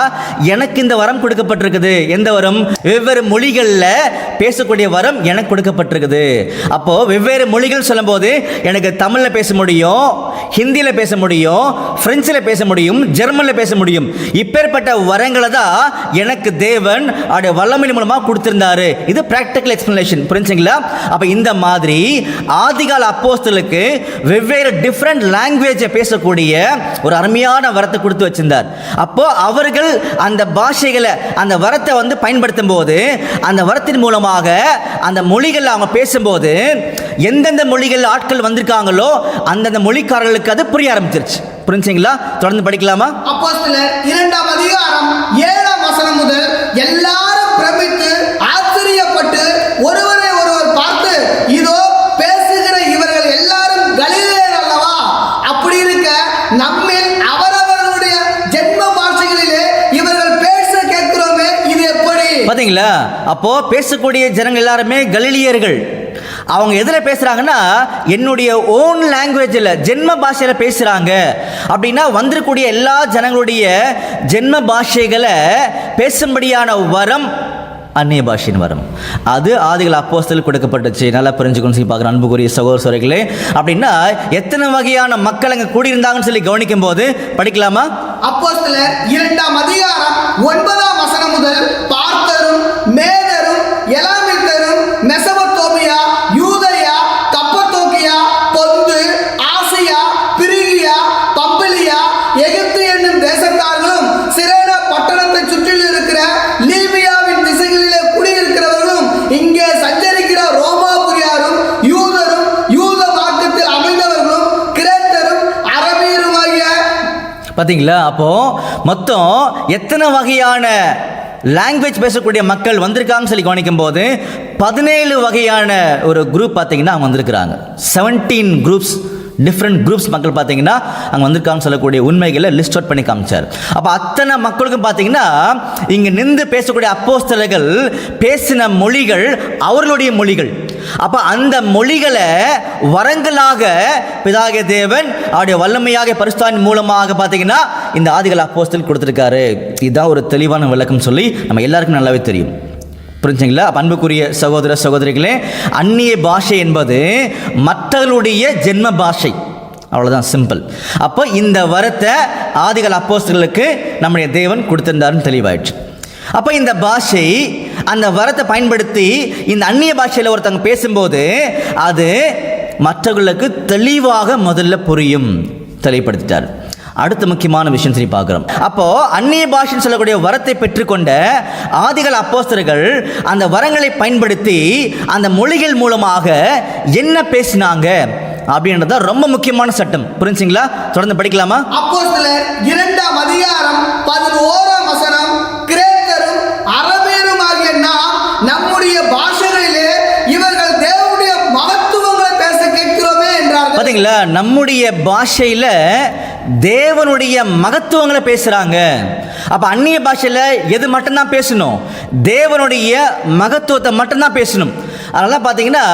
எனக்கு இந்த வரம் கொடுக்கப்பட்டிருக்குது. எந்த வரம்? வெவ்வேறு மொழிகளில் பேசக்கூடிய வரம் எனக்கு கொடுக்கப்பட்டிருக்குது. அப்போது வெவ்வேறு மொழிகள் சொல்லும்போது எனக்கு தமிழில் பேச முடியும், ஹிந்தியில் பேச முடியும், பிரெஞ்சில் பேச முடியும், ஜெர்மனில் பேச முடியும். இப்பேற்பட்ட வரங்களை தான் எனக்கு தேவன் அவருடைய வல்லமையின் மூலமாக கொடுத்திருந்தாரு. இது பிராக்டிக்கல் எக்ஸ்பிளனேஷன். புரிஞ்சுங்களா? அப்போ இந்த மாதிரி ஆதிகால அப்போஸ்தலருக்கு வெவ்வேறு டிஃப்ரெண்ட் லாங்குவேஜை பேசக்கூடிய ஒரு அருமையான வரத்தை கொடுத்து வச்சிருந்தார். அப்போ அவர்கள் அந்த பாஷைகளை, அந்த வரத்தை பயன்படுத்தும் போது அந்த வரத்தின் மூலமாக அந்த மொழிகள் அவங்க பேசும்போது எந்தெந்த மொழிகள் ஆட்கள் வந்திருக்காங்களோ அந்தந்த மொழிக்காரர்களுக்கு அது புரிய ஆரம்பிச்சிருச்சு. புரிஞ்சுங்களா? தொடர்ந்து படிக்கலாமா? அப்போஸ்தலர் 2ஆம் அதிகாரம் 7ஆம் வசனம் முதல் எல்லாரும் பிரமித்து ஆச்சரியப்பட்டு ஒருவரை ஒருவர் பார்த்து, இதோ பேசுகிற இவர்கள் எல்லாரும் கலிலேயர் அல்லவா? அப்படி இருக்க நம்மில் அவரவர்களுடைய ஜென்ம பாஷைகளிலே இவர்கள் பேச கேட்கிறோமே, இது எப்படி? பாத்தீங்களா? அப்போ பேசக்கூடிய ஜனங்கள் எல்லாருமே கலிலியர்கள். அவங்க எதில் பேசுகிறாங்கன்னா என்னுடைய ஓன் லாங்குவேஜில், ஜென்ம பாஷையில் பேசுகிறாங்க. அப்படின்னா வந்திருக்கூடிய எல்லா ஜனங்களுடைய ஜென்ம பாஷைகளை பேசும்படியான வரம் அந்நிய பாஷையின் வரம். அது ஆதிகால அப்போஸ்தலருக்கு கொடுக்கப்பட்டுச்சு. நல்லா புரிஞ்சுக்கணும் சொல்லி பார்க்குற அன்புக்குரிய சகோதர சகோதரிகளே. அப்படின்னா எத்தனை வகையான மக்கள் அங்கே கூடியிருந்தாங்கன்னு சொல்லி கவனிக்கும் போது படிக்கலாமா? அப்போஸ்தலர் 2ஆம் அதிகாரம் 9ஆம் வசனம் முதல் பார்த்தரும் மேதரும் எலாமித்தரும் மெசபத்தோமியா, யூதயா, கப்பத்தோக்கியா, பொந்து, ஆசியா, பிரிகியா, பம்பிலியா, எகிப்து என்னும் தேசத்தார்களும் சிரேனா பட்டணத்தை சுற்றிலும் இருக்கிற லீபியாவின் திசைகளிலே குடியிருக்கிறவர்களும் இங்கே சஞ்சரிக்கிற ரோமாபுரியாரும் யூதரும் யூத மார்க்கத்தில் அமைந்தவர்களும் கிரேத்தரும் அரபியருமாகிய. பார்த்தீங்களா? அப்போ மொத்தம் எத்தனை வகையான லாங்குவேஜ் பேசக்கூடிய மக்கள் வந்திருக்காங்கன்னு சொல்லி கவனிக்கும் போது 17 வகையான ஒரு குரூப் பார்த்தீங்கன்னா அவங்க வந்திருக்கிறாங்க. 17 குரூப்ஸ், டிஃப்ரெண்ட் குரூப்ஸ் மக்கள் பார்த்தீங்கன்னா அங்கே வந்திருக்காங்கன்னு சொல்லக்கூடிய உண்மைகளை லிஸ்ட் அவுட் பண்ணி காமிச்சார். அப்போ அத்தனை மக்களுக்கும் பார்த்தீங்கன்னா இங்கே நின்று பேசக்கூடிய அப்போஸ்தலர்கள் பேசின மொழிகள் அவர்களுடைய மொழிகள். அப்போ அந்த மொழிகளை வரங்களாக பிதாகிய தேவன் அவருடைய வல்லமையாக பரிசுத்தாவின் மூலமாக பார்த்தீங்கன்னா இந்த ஆதிகால அப்போஸ்தலர் கொடுத்துருக்காரு. இதுதான் ஒரு தெளிவான விளக்கம் சொல்லி நம்ம எல்லாருக்கும் நல்லாவே தெரியும். புரிஞ்சுங்களா? அன்புக்குரிய சகோதர சகோதரிகளே, அந்நிய பாஷை என்பது மற்றவர்களுடைய ஜென்ம பாஷை. அவ்வளோதான், சிம்பிள். அப்போ இந்த வரத்தை ஆதிகால அப்போஸ்தலர்களுக்கு நம்முடைய தேவன் கொடுத்திருந்தாருன்னு தெளிவாயிடுச்சு. அப்போ இந்த பாஷை, அந்த வரத்தை பயன்படுத்தி இந்த அந்நிய பாஷையில் ஒருத்தவங்க பேசும்போது அது மற்றவர்களுக்கு தெளிவாக முதல்ல புரியும், தெளிவுபடுத்திட்டார். அடுத்த முக்கியமான விஷயம் சரி பார்க்குறோம். அப்போ அந்நிய பாஷைன்னு சொல்லக்கூடிய வரத்தை பெற்றுக்கொண்ட ஆதிகால அப்போஸ்தலர்கள் அந்த வரங்களை பயன்படுத்தி அந்த மொழிகள் மூலமாக என்ன பேசினாங்க அப்படின்றது ரொம்ப முக்கியமான சட்டம். புரிஞ்சுங்களா? தொடர்ந்து படிக்கலாமா? அப்போஸ்தலர் 2ஆம் அதிகாரம் 11ஆம் வசனம். கிரேத்தரும் அரபியரும் ஆகிய நாம் நம்முடைய பாஷைகளிலே இவர்கள் தேவனுடைய மகத்துவங்களை பேச கேட்கிறோமே என்றார்கள். பாத்தீங்களா? நம்முடைய பாஷையில தேவனுடைய மகத்துவங்களை பேசுறாங்க. அப்ப அந்நிய பாஷையில எது மட்டும்தான் பேசணும்? தேவனுடைய மகத்துவத்தை மட்டும்தான் பேசணும். அதனால பார்த்தீங்கன்னா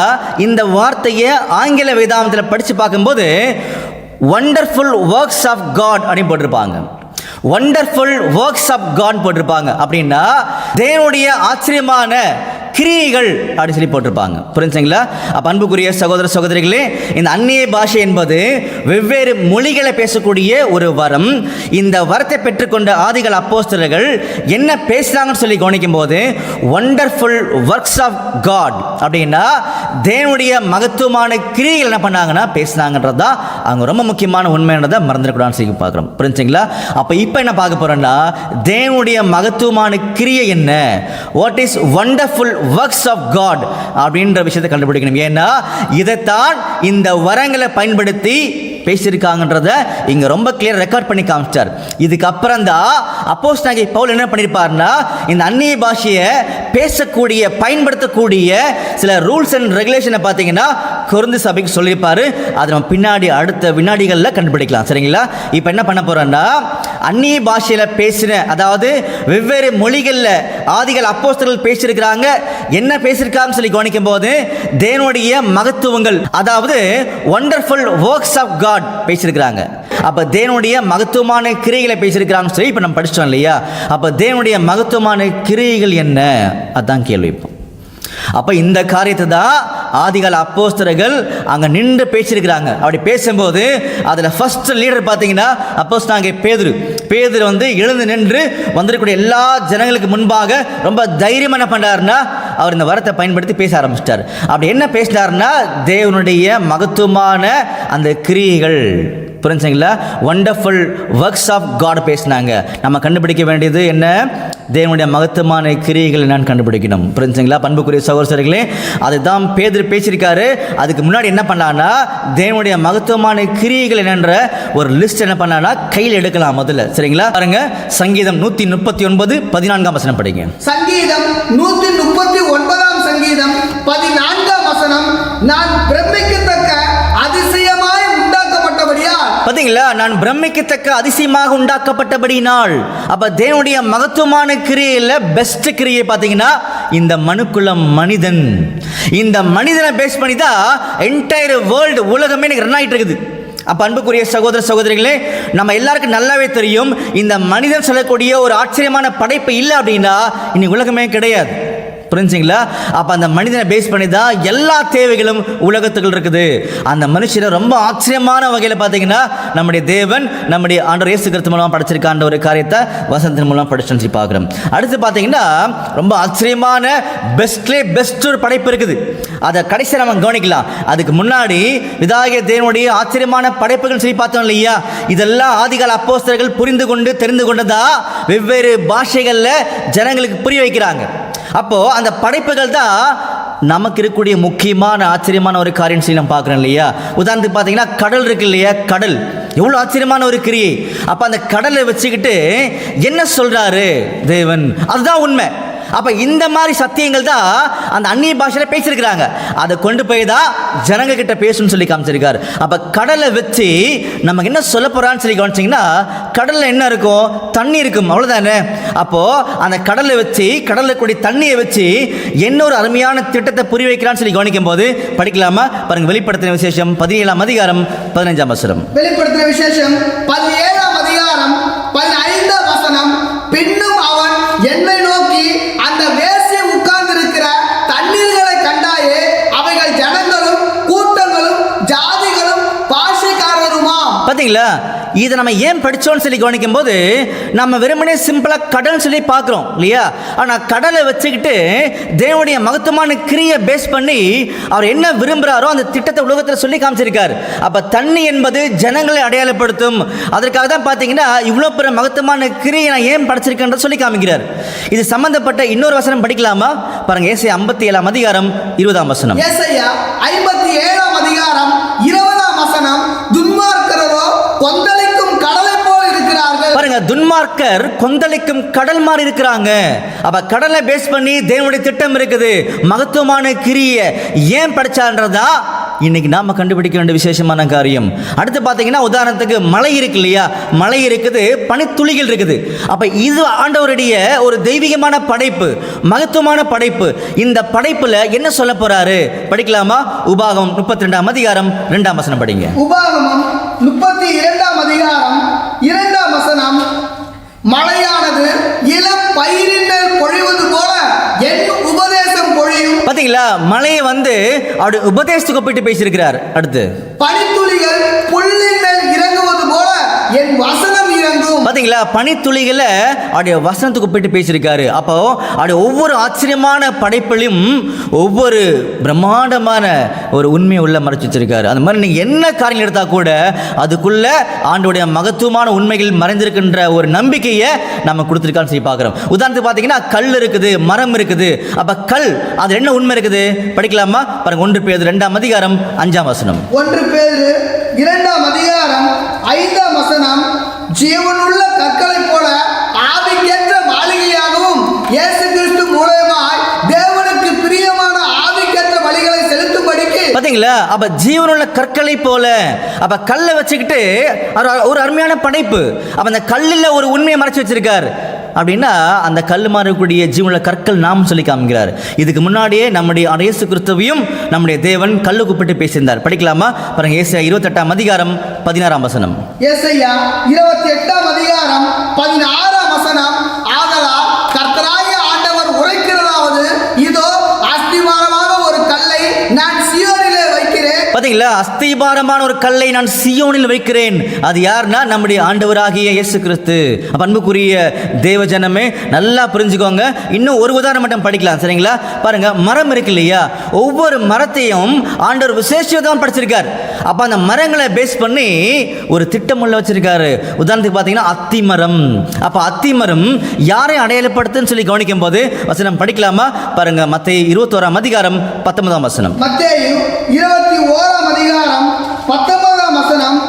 இந்த வார்த்தையை ஆங்கில வேதாகமத்தில் படித்து பார்க்கும்போது வண்டர்ஃபுல் ஒர்க்ஸ் ஆஃப் காட் அப்படின்னு போட்டிருப்பாங்க. வண்டர்ஃபுல் ஒர்க்ஸ் ஆஃப் காட் போட்டிருப்பாங்க. அப்படின்னா தேவனுடைய ஆச்சரியமான கிரியைகள் அப்படின்னு சொல்லி போட்டிருப்பாங்க. புரிஞ்சுங்களா? அப்போ அன்புக்குரிய சகோதர சகோதரிகளே, இந்த அந்நிய பாஷை என்பது வெவ்வேறு மொழிகளை பேசக்கூடிய ஒரு வரம். இந்த வரத்தை பெற்றுக்கொண்ட ஆதிகள் அப்போஸ்தலர்கள் என்ன பேசுகிறாங்கன்னு சொல்லி கவனிக்கும் போது வண்டர்ஃபுல் ஒர்க்ஸ் ஆஃப் காட் அப்படின்னா தேவனுடைய மகத்துவமான கிரியைகள் என்ன பண்ணாங்கன்னா பேசினாங்கன்றது தான் அவங்க ரொம்ப முக்கியமான உண்மையானதை மறந்துடக்கூடாதுன்னு சொல்லி பார்க்குறோம். புரிஞ்சுங்களா? அப்போ இப்போ என்ன பார்க்க போகிறோன்னா தேவனுடைய மகத்துவமான கிரியை என்ன, what is wonderful works of God அப்படின்ற விஷயத்தை கண்டுபிடிக்கணும். ஏன்னா இதைத்தான் இந்த வரங்களை பயன்படுத்தி பேசியிருக்காங்கன்றத இங்க ரொம்ப கிளியர் ரெக்கார்ட் பண்ணி காமிச்சார். இதுக்கு அப்புறம் தான் அப்போஸ்தலனாகிய பவுல் என்ன பண்ணியிருப்பார்னா இந்த அந்நிய பாஷையை பேசக்கூடிய பயன்படுத்தக்கூடிய சில ரூல்ஸ் அண்ட் ரெகுலேஷனை பார்த்தீங்கன்னா கொரிந்து சபைக்கு சொல்லியிருப்பாரு. அதை நம்ம பின்னாடி அடுத்த வினாடிகளில் கண்டுபிடிக்கலாம். சரிங்களா? இப்போ என்ன பண்ண போறோம்னா அந்நிய பாஷையில் பேசின, அதாவது வெவ்வேறு மொழிகளில் ஆதிகள் அப்போஸ்தலர்கள் பேசியிருக்கிறாங்க. என்ன பேசியிருக்காங்கன்னு சொல்லி கவனிக்கும் போது தேவனுடைய மகத்துவங்கள், அதாவது வண்டர்ஃபுல் ஒர்க்ஸ் ஆஃப் காட் பேசியிருக்கிறாங்க. அப்போ தேவனுடைய மகத்துவமான கிரியைகளை பேசியிருக்கிறாங்கன்னு சொல்லி இப்போ நம்ம படிச்சிட்டோம் இல்லையா? அப்போ தேவனுடைய மகத்துவமான கிரியைகள் என்ன, அதான் கேள்வி. அப்போ இந்த காரியத்தை தான் ஆதிகால அப்போஸ்தலர்கள் அங்கே நின்று பேசியிருக்கிறாங்க. அப்படி பேசும்போது அதில் ஃபர்ஸ்ட் லீடர் பார்த்தீங்கன்னா அப்போஸ்தலனாகிய பேதுரு வந்து எழுந்து நின்று வந்திருக்கக்கூடிய எல்லா ஜனங்களுக்கு முன்பாக ரொம்ப தைரியம் என்ன பண்ணுறாருன்னா அவர் இந்த வரத்தை பயன்படுத்தி பேச ஆரம்பிச்சிட்டார். அப்படி என்ன பேசினார்னா தேவனுடைய மகத்துவமான அந்த கிரியைகள், புரிஞ்சுங்களா, வண்டர்ஃபுல் ஒர்க்ஸ் ஆஃப் காட் பேசினாங்க. நம்ம கண்டுபிடிக்க வேண்டியது என்ன, தேவனுடைய மகத்துவமான கிரியைகள் என்னன்னு கண்டுபிடிக்கணும். புரிஞ்சுங்களா? பண்புக்குரிய சகோதரர்களே, அதுதான் பேதுரு பேசியிருக்காரு. அதுக்கு முன்னாடி என்ன பண்ணான்னா தேவனுடைய மகத்துவமான கிரியைகள் என்னன்ற ஒரு லிஸ்ட் என்ன பண்ணான்னா கையில் எடுக்கலாம் முதல்ல. சரிங்களா? பாருங்க, சங்கீதம் 139 14ஆம் வசனம் படிங்க. சங்கீதம் 139 சங்கீதம் 14ஆம் வசனம், நான் பிரமிக்கத்தக்க அதிசயமாய் உண்டாக்கப்பட்டபடியால். பாத்தீங்களா? நான் பிரமிக்கத்தக்க அதிசயமாக உண்டாக்கப்பட்டபடியினால். அப்ப தேவனுடைய மகத்துவமான கிரியையில் பெஸ்ட் கிரியை பார்த்தீங்கன்னா இந்த மனுக்குலம் மனிதன். இந்த மனிதனை பேஸ் பண்ணி தான் என்டையர் வேர்ல்டு உலகமே இன்னைக்கு ரன் ஆகிட்டு இருக்குது. அப்போ அன்புக்குரிய சகோதர சகோதரிகளே, நம்ம எல்லாருக்கும் நல்லாவே தெரியும் இந்த மனிதன் சொல்லக்கூடிய ஒரு ஆச்சரியமான படைப்பு இல்லை அப்படின்னா இன்னைக்கு உலகமே கிடையாது. புரிஞ்சுங்களா? அப்போ அந்த மனிதனை பேஸ் பண்ணி தான் எல்லா தேவைகளும் உலகத்துக்குள் இருக்குது. அந்த மனுஷனை ரொம்ப ஆச்சரியமான வகையில் பார்த்தீங்கன்னா நம்முடைய தேவன் நம்முடைய ஆண்டவர் இயேசு கிறிஸ்து மூலமாக படைச்சிருக்கான்ற ஒரு காரியத்தை வசனத்தின் மூலமாக படிச்சு பார்க்குறோம். அடுத்து பார்த்தீங்கன்னா ரொம்ப ஆச்சரியமான பெஸ்ட் ஒரு படைப்பு இருக்குது. அதை கடைசியாக நம்ம கவனிக்கலாம். அதுக்கு முன்னாடி இதாகிய தேவனுடைய ஆச்சரியமான படைப்புகள் சொல்லி பார்த்தோம் இல்லையா? இதெல்லாம் ஆதிகால அப்போஸ்தலர்கள் புரிந்து கொண்டு தெரிந்து கொண்டதா வெவ்வேறு பாஷைகளில் ஜனங்களுக்கு புரிய வைக்கிறாங்க. அப்போ அந்த படைப்புகள் தான் நமக்கு இருக்கக்கூடிய முக்கியமான ஆச்சரியமான ஒரு காரியம் சொல்லி நம்ம பார்க்குறோம் இல்லையா? உதாரணத்துக்கு பார்த்தீங்கன்னா கடல் இருக்கு இல்லையா? கடல் எவ்வளோ ஆச்சரியமான ஒரு கிரியை. அப்போ அந்த கடலை வச்சுக்கிட்டு என்ன சொல்றாரு தேவன், அதுதான் உண்மை. அப்போ இந்த மாதிரி சத்தியங்கள் தான் அந்த அந்நிய பாஷையில் பேசியிருக்கிறாங்க. அதை கொண்டு போய் தான் ஜனங்க கிட்ட பேசணும்னு சொல்லி காமிச்சிருக்காரு. அப்போ கடலை வச்சு நமக்கு என்ன சொல்ல போறான்னு சொல்லி கவனிச்சிங்கன்னா கடலில் என்ன இருக்கும்? தண்ணி இருக்கும், அவ்வளோதானே. அப்போது அந்த கடலை வச்சு கடலில் கூடிய தண்ணியை வச்சு என்ன ஒரு அருமையான திட்டத்தை புரிய வைக்கிறான்னு சொல்லி கவனிக்கும் போது படிக்கலாமா? பாருங்க, வெளிப்படுத்தின விசேஷம் 17ஆம் அதிகாரம் 15ஆம் வசனம். வெளிப்படுத்தின விசேஷம் 17ஆம் அதிகாரம் 15ஆம் வசனம், பின்னும் அவன் என்னை நோக்கி அந்த வேசி உட்கார்ந்து இருக்கிற தண்ணீர்களை கண்டாயே, அவைகள் ஜனங்களும் கூட்டங்களும் ஜாதிகளும் பாஷைக்காரருமா. பாத்தீங்களா? இதை நம்ம ஏன் படித்தோன்னு சொல்லி கவனிக்கும் போது நம்ம வெறுமனே சிம்பிளாக கடல்னு சொல்லி பார்க்குறோம் இல்லையா? ஆனால் கடலை வச்சுக்கிட்டு தேவனுடைய மகத்துவமான கிரியை பேஸ் பண்ணி அவர் என்ன விரும்புகிறாரோ அந்த திட்டத்தை உலகத்தில் சொல்லி காமிச்சிருக்காரு. அப்போ தண்ணி என்பது ஜனங்களை அடையாளப்படுத்தும். அதற்காக தான் பார்த்தீங்கன்னா இவ்வளோ பெரிய மகத்துவமான கிரியை நான் ஏன் படிச்சிருக்கேன்ற சொல்லி காமிக்கிறார். இது சம்பந்தப்பட்ட இன்னொரு வசனம் படிக்கலாமா? பாருங்க, ஏசாயா 57ஆம் அதிகாரம் 20ஆம் வசனம். ஏசாயா 57ஆம் அதிகாரம் 20ஆம் வசனம், துன்மார்க்கரோ கொந்தளிக்கும் கடலை போல் இருக்கிறார்கள். பாருங்க, துன்மார்க்கர் கொந்தளிக்கும் கடல் மாதிரி இருக்கிறாங்க. அப்ப கடலை பேஸ் பண்ணி தேவனுடைய திட்டம் இருக்குது. மகத்துவமான கிரியை ஏன் படிச்சான்றதா இன்னைக்கு நாம கண்டுபிடிக்க வேண்டிய விசேஷமான காரியம். அடுத்து பார்த்தீங்கன்னா உதாரணத்துக்கு மலை இருக்கு இல்லையா? மலை இருக்குது, பனித்துளிகள் இருக்குது. அப்ப இது ஆண்டவருடைய ஒரு தெய்வீகமான படைப்பு, மகத்துவமான படைப்பு. இந்த படைப்புல என்ன சொல்ல போறாரு படிக்கலாமா? உபாகமம் 32ஆம் அதிகாரம் 2ஆம் வசனம் படிங்க. உபாகமம் 32ஆம் அதிகாரம் 2ஆம் வசனம், மழையானது இளம் பயிரின் மேல் பொழிவது போல என் உபதேசம் பொழியும். பாத்தீங்களா, மழையை வந்து அவருடைய உபதேசத்துக்கு ஒப்பிட்டு பேசியிருக்கிறார். அடுத்து பனித்துளிகள் புல்லின் மேல் இறங்குவது போல என் வசனம் இறங்கும். பாத்தீங்களா, பனித்துளிகளை அவருடைய வசனத்துக்கு ஒப்பிட்டு பேசியிருக்காரு. அப்போ அவருடைய ஒவ்வொரு ஆச்சரியமான படைப்பிலும் ஒவ்வொரு பிரம்மாண்டமான ஒரு உண்மையை உள்ள மறைச்சு வச்சிருக்காரு. அந்த மாதிரி நீங்க என்ன காரியம் எடுத்தா கூட அதுக்குள்ள ஆண்டோடைய மகத்துவமான உண்மைகள் மறைந்திருக்கின்ற ஒரு நம்பிக்கையை நம்ம கொடுத்துருக்கான்னு சொல்லி பார்க்கிறோம். உதாரணத்துக்கு பார்த்தீங்கன்னா கல் இருக்குது, மரம் இருக்குது. அப்ப கல் அது என்ன உண்மை இருக்குது படிக்கலாமா? பாருங்க, 1 பேதுரு 2ஆம் அதிகாரம் 5ஆம் வசனம். 1 பேதுரு 2ஆம் அதிகாரம் 5ஆம் வசனம். ஜீவனுள்ள கற்களைப் போல ஆவிக்கேற்ற மாளிகையாகவும் இயேசு கிறிஸ்து மூலமாய் தேவனுக்கு பிரியமான ஆவிக்கேற்ற வழிகளை செலுத்தும்படிக்கு. பாத்தீங்களா, அப்ப ஜீவனுள்ள கற்களை போல, அப்ப கல்லை வச்சுக்கிட்டு ஒரு அருமையான படைப்பு. அப்ப அந்த கல்லில் ஒரு உண்மையை மறைச்சு வச்சிருக்கார். அப்படின்னா அந்த கல் மாறக்கூடிய ஜீவனுள்ள கற்கள் நாம் சொல்லி காமிக்கிறார். இதுக்கு முன்னாடியே நம்முடைய இயேசு கிறிஸ்துவையும் நம்முடைய தேவன் கல்லு கூப்பிட்டு பேசியிருந்தார். படிக்கலாமா? பாருங்க, ஏசாயா 28ஆம் அதிகாரம் 16ஆம் வசனம். ஏசாயா 28ஆம் அதிகாரம் 16ஆம் வசனம். ஆதலால் கர்த்தராகிய ஆண்டவர் உரைக்கிறதாவது, இதோ அஸ்திபாரமாக ஒரு கல்லை நான் சீயோனிலே வைக்கிறேன். பாத்தீங்களா, அஸ்திபாரமான ஒரு கல்லை நான் சீயோனில் வைக்கிறேன். அது யாருன்னா நம்முடைய ஆண்டவராகிய இயேசு கிறிஸ்து. அன்புக்குரிய தேவ ஜனமே, நல்லா புரிஞ்சுக்கோங்க. இன்னும் ஒரு உதாரணம் மட்டும் படிக்கலாம், சரிங்களா? பாருங்க, மரம் இருக்கு இல்லையா, ஒவ்வொரு மரத்தையும் ஆண்டவர் விசேஷம் படிச்சிருக்கார். அப்ப அந்த மரங்களை பேஸ் பண்ணி ஒரு திட்டம் உள்ள வச்சிருக்காரு. உதாரணத்துக்கு பார்த்தீங்கன்னா அத்திமரம். அப்ப அத்திமரம் யாரை அடையாளப்படுத்துன்னு சொல்லி கவனிக்கும் போது வசனம் படிக்கலாமா? பாருங்க, மத்தேயு 21ஆம் அதிகாரம் 19ஆம் வசனம். மத்தேயு 21ஆம் அதிகாரம் 19ஆம் வசனம்.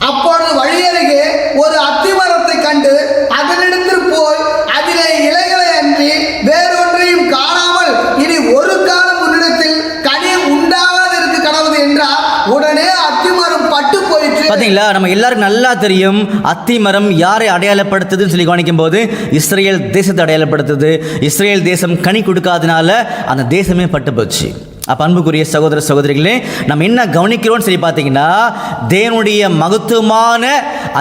அப்பொழுது வழியருகே ஒரு அத்திமரத்தை கண்டு அதனிடத்தில் போய் அதிலே இலைகளை அன்றி வேறொன்றையும் காணாமல் இனி ஒரு காலம் உன்னிடத்தில் கனி உண்டாகாதிருக்க கடவுது என்றார். உடனே அத்திமரம் பட்டு போயிற்று. பாத்தீங்களா, நம்ம எல்லாருக்கும் நல்லா தெரியும் அத்திமரம் யாரை அடையாளப்படுத்துதுன்னு சொல்லி கவனிக்கும் போது இஸ்ரேல் தேசத்தை அடையாளப்படுத்துது. இஸ்ரேல் தேசம் கனி கொடுக்காதனால அந்த தேசமே பட்டு போச்சு. அப்போ அன்புக்குரிய சகோதர சகோதரிகளே, நம்ம என்ன கவனிக்கிறோம்னு சொல்லி பார்த்தீங்கன்னா தேவனுடைய மகத்துவமான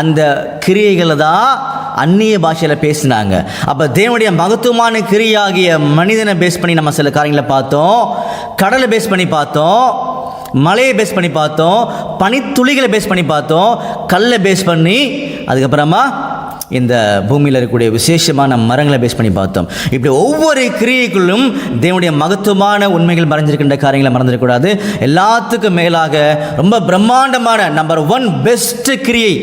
அந்த கிரியைகளை தான் அந்நிய பாஷையில் பேசினாங்க. அப்போ தேவனுடைய மகத்துவமான கிரியாகிய மனிதனை பேஸ் பண்ணி நம்ம சில காரியங்களை பார்த்தோம். கடலை பேஸ் பண்ணி பார்த்தோம், மலையை பேஸ் பண்ணி பார்த்தோம், பனித்துளிகளை பேஸ் பண்ணி பார்த்தோம், கல்லை பேஸ் பண்ணி, அதுக்கப்புறமா இந்த பூமியில் இருக்கக்கூடிய விசேஷமான மரங்களை பேஸ் பண்ணி பார்த்தோம். இப்படி ஒவ்வொரு கிரியைக்குள்ளும் தேவனுடைய மகத்துவமான உண்மைகள் மறைஞ்சிருக்கின்ற காரியங்களை மறந்துடக்கூடாது. எல்லாத்துக்கும் மேலாக ரொம்ப பிரம்மாண்டமான நம்பர் 1 பெஸ்ட் கிரியை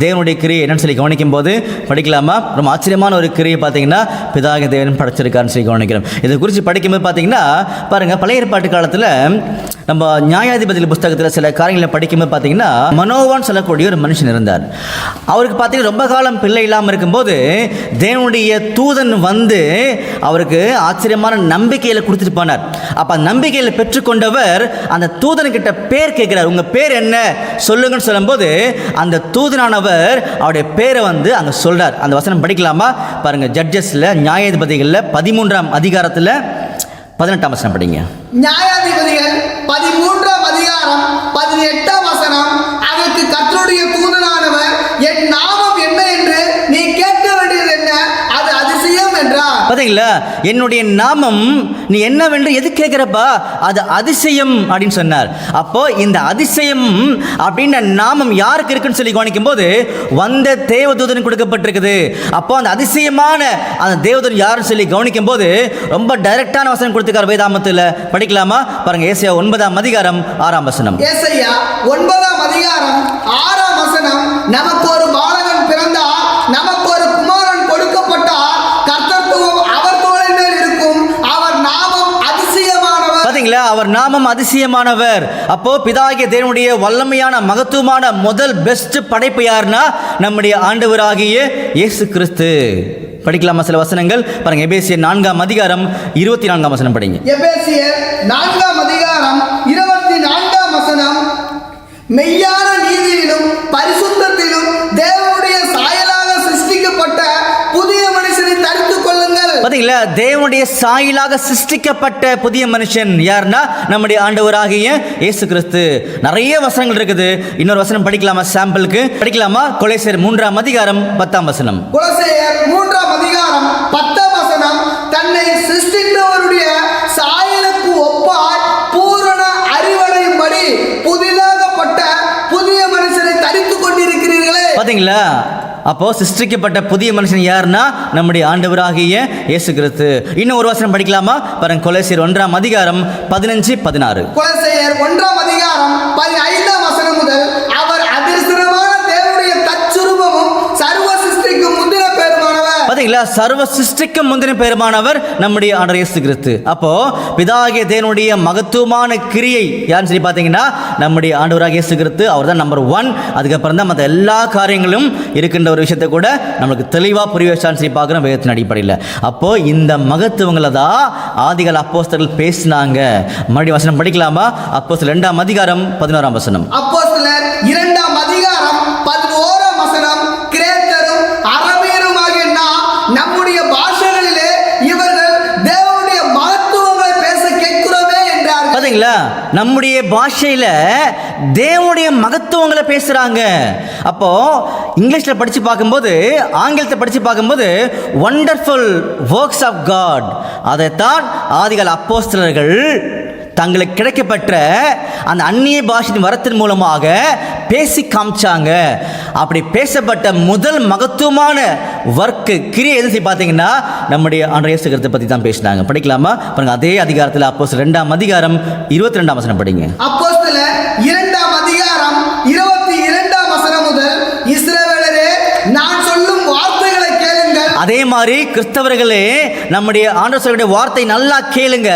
தேவனுடைய கிரியை என்னன்னு சொல்லி கவனிக்கும் போது படிக்கலாமா? ரொம்ப ஆச்சரியமான ஒரு கிரியை பார்த்தீங்கன்னா பிதாகிய தேவன் படைச்சிருக்காருன்னு சொல்லி கவனிக்கிறோம். இதை குறித்து படிக்கும்போது பார்த்தீங்கன்னா பாருங்கள், பழைய ஏற்பாட்டு காலத்தில் நம்ம நியாயாதிபதி புஸ்தகத்தில் சில காரியங்களை படிக்கும்போது பார்த்தீங்கன்னா மனோவான் சொல்லக்கூடிய ஒரு மனுஷன் இருந்தார். அவருக்கு பார்த்தீங்கன்னா ரொம்ப காலம் பிள்ளை இல்லாமல் இருக்கும்போது தேவனுடைய தூதன் வந்து அவருக்கு ஆச்சரியமான நம்பிக்கையில் கொடுத்துட்டு போனார். அப்போ நம்பிக்கையில் பெற்றுக்கொண்டவர் அந்த தூதன்கிட்ட பேர் கேட்கிறார், உங்கள் பேர் என்ன சொல்லுங்கன்னு சொல்லும்போது அந்த தூதனானவர் அவருடைய பேரை வந்து அங்கே சொல்றார். அந்த வசனம் படிக்கலாமா? பாருங்க, ஜட்ஜஸ்ல நியாயாதிபதிகளில் 13ஆம் அதிகாரத்தில் 18ஆம் வசனம் படிங்க. நியாயாதிபதிகள் 13ஆம் அதிகாரம் 18ஆம் வசனம். அதற்கு கர்த்தருடைய தூதனானவர், என் நாமம் என்ன என்று நீ கேட்க வேண்டியது என்ன? அது அதிசயம் என்றார். பாத்தீங்களா, என்னுடைய நாமம் நீ என்னவென்று எது கேட்கிறப்பா, அது அதிசயம் அப்படின்னு சொன்னார். அப்போ இந்த அதிசயம் அப்படின்ற நாமம் யாருக்கு இருக்குன்னு சொல்லி கவனிக்கும் போது வந்த தேவதூதனுக்கு கொடுக்கப்பட்டிருக்குது. அப்போ அந்த அதிசயமான அந்த தேவதூதன் யாருன்னு சொல்லி கவனிக்கும் போது ரொம்ப டைரக்டான வசனம் கொடுத்துருக்கார் வேதாமத்தில். படிக்கலாமா? பாருங்க, ஏசாயா 9ஆம் அதிகாரம் 6ஆம் வசனம். ஏசாயா 9ஆம் அதிகாரம் 6ஆம் வசனம். நமக்கு ஒரு பாலகன் பிறந்தார், நமக்கு ஒரு குமாரன் கொடுக்கப்பட்டார், கர்த்தத்துவம் அவர் தோளின் மேல் இருக்கும், அவர் நாமம் அதிசயமானவர். பாத்தீங்களா, அவர் நாமம் அதிசயமானவர். அப்போ பிதாகிய தேவனுடைய வல்லமையான மகத்துவமான முதல் பெஸ்ட் படைப்பு யாருன்னா நம்முடைய ஆண்டவராகிய இயேசு கிறிஸ்து. படிக்கலாமா சில வசனங்கள்? பாருங்க, எபேசியர் 4ஆம் அதிகாரம் 24ஆம் வசனம் படிங்க. எபேசியர் 4ஆம் அதிகாரம் 24ஆம் வசனம். மெய்யான நீதியிலும் பரிசுத்தத்திலும் தேவனுடைய சாயலாக சிருஷ்டிக்கப்பட்ட புதிய மனுஷனை தரித்துக் கொள்ளுங்கள். பாத்தீங்களா, தேவனுடைய சாயலாக சிருஷ்டிக்கப்பட்ட புதிய மனுஷன் யாருன்னா நம்முடைய ஆண்டவராகிய இயேசு கிறிஸ்து. நிறைய வசனங்கள் இருக்குது. இன்னொரு வசனம் படிக்கலாமா? சாம்பிளுக்கு படிக்கலாமா? கொலோசியர் 3:10. கொலோசியர் 3:10 தன்னை சிருஷ்டித்தவருடைய சாயலுக்கு ஒப்பாய் பூரண அறிவடையும்படி புதிதாகப்பட்ட புதிய மனுஷனை தரித்துக் கொண்டிருக்கிறீர்களே. பாத்தீங்களா? அப்போ சிருஷ்டிக்கப்பட்ட புதிய மனுஷன் யாருன்னா நம்முடைய ஆண்டவராகிய இயேசு கிறிஸ்து. இன்னும் ஒரு வசனம் படிக்கலாமா? பாருங்க, கொலோசியர் 1:15-16. கொலோசியர் 1:15 முதல் அவர் அதிர்ஷ்டமான தேவனுடைய தச்சுரூபமும் சர்வ சிருஷ்டிக்கும் முந்தின பெருமானவர். பாத்தீங்களா? சர்வ சிருஷ்டிக்கும் முந்தின பெருமானவர் நம்முடைய ஆண்டவர் இயேசு கிறிஸ்து. அப்போ பிதாகிய தேவனுடைய மகத்துவமான கிரியை யாருன்னு சொல்லி பாத்தீங்கன்னா நம்முடைய ஆண்டவராகிய இயேசு கிறிஸ்து. அவர் தான் நம்பர் 1. அதுக்கப்புறம் தான் மற்ற எல்லா காரியங்களும் இருக்கின்ற ஒரு விஷயத்தை கூட நமக்கு தெளிவாக புரிய வச்சான்னு சொல்லி பார்க்குறோம் வேதத்தின் அடிப்படையில். அப்போ இந்த மகத்துவங்களை தான் ஆதிகால அப்போஸ்தலர்கள் பேசினாங்க. மறுபடியும் வசனம் படிக்கலாமா? அப்போஸ்தலர் 2:11. அப்போஸ்தலர் 2:11 கிரேத்தரும் அரபியருமாகிய நாம் நம்முடைய பாஷைகளிலே இவர்கள் தேவனுடைய மகத்துவங்களை பேச கேட்கிறோமே என்றார்கள். பாத்தீங்களா? நம்முடைய பாஷையில தேவனுடைய மகத்துவங்களை பேசுறாங்க. அப்போ இங்கிலீஷ்ல படிச்சு பார்க்கும்போது, ஆங்கிலத்தை படிச்சு பார்க்கும்போது வண்டர்ஃபுல் ஒர்க்ஸ் ஆஃப் காட், அதைத்தான் ஆதிகால அப்போஸ்தலர்கள் தங்களுக்கு கிடைக்கப்பட்ட அந்த அந்நிய பாஷையின் வரத்தின் மூலமாக பேசி காமிச்சாங்க. அப்படி பேசப்பட்ட முதல் மகத்துவமான வர்க்கு கிரியை எது பார்த்தீங்கன்னா நம்முடைய ஆண்டவர் இயேசு கிறிஸ்துவை பற்றி தான் பேசினாங்க. படிக்கலாமா? பாருங்க, அதே அதிகாரத்தில் அப்போஸ்தலர் 2:22 படிங்க. அப்போஸ்தலர் 2:22 முதல் இஸ்ரவேலரே, நான் சொல்லும் வார்த்தைகளை கேளுங்கள். அதே மாதிரி கிறிஸ்தவர்களே, நம்முடைய ஆண்டவருடைய வார்த்தை நல்லா கேளுங்க.